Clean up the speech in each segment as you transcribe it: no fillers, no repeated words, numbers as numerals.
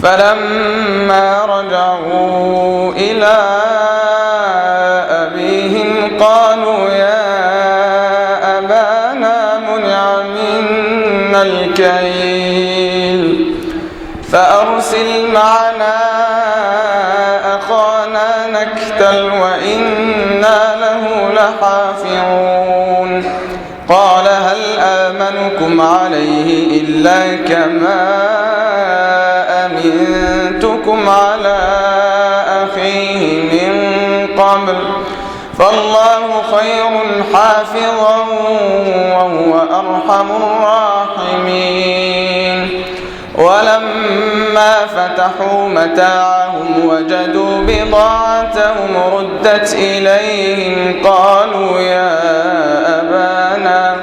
فلما رجعوا إلى أبيهم قالوا يا أبانا منع منا الكيل فأرسل معنا أخانا نكتل وإنا له لحافظون قال هل آمنكم عليه إلا كما أمنتكم على أخيه من قبل فالله خير حافظا وهو أرحم الراحمين ولما فتحوا متاعهم وجدوا بضاعتهم ردت إليهم قالوا يا أبانا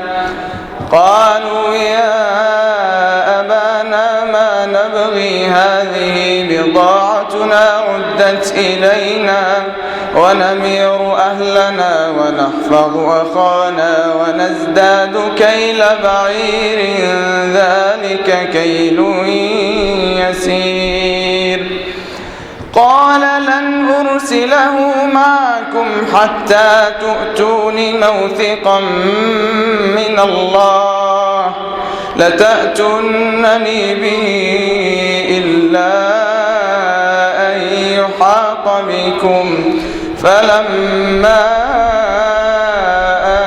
ما نبغي هذه بضاعتنا ردت إلينا ونمير أهلنا ونحفظ أخانا ونزداد كيل بعير ذلك كيل يسير قال لن أرسله معكم حتى تؤتون موثقا من الله لتأتونني به إلا أن يحاط بكم فلما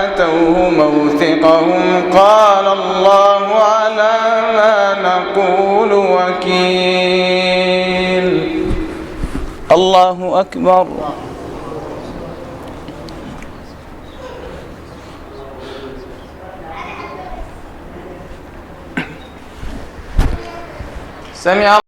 آتوه موثقهم قال الله على ما نقول وكيل. الله أكبر. سمع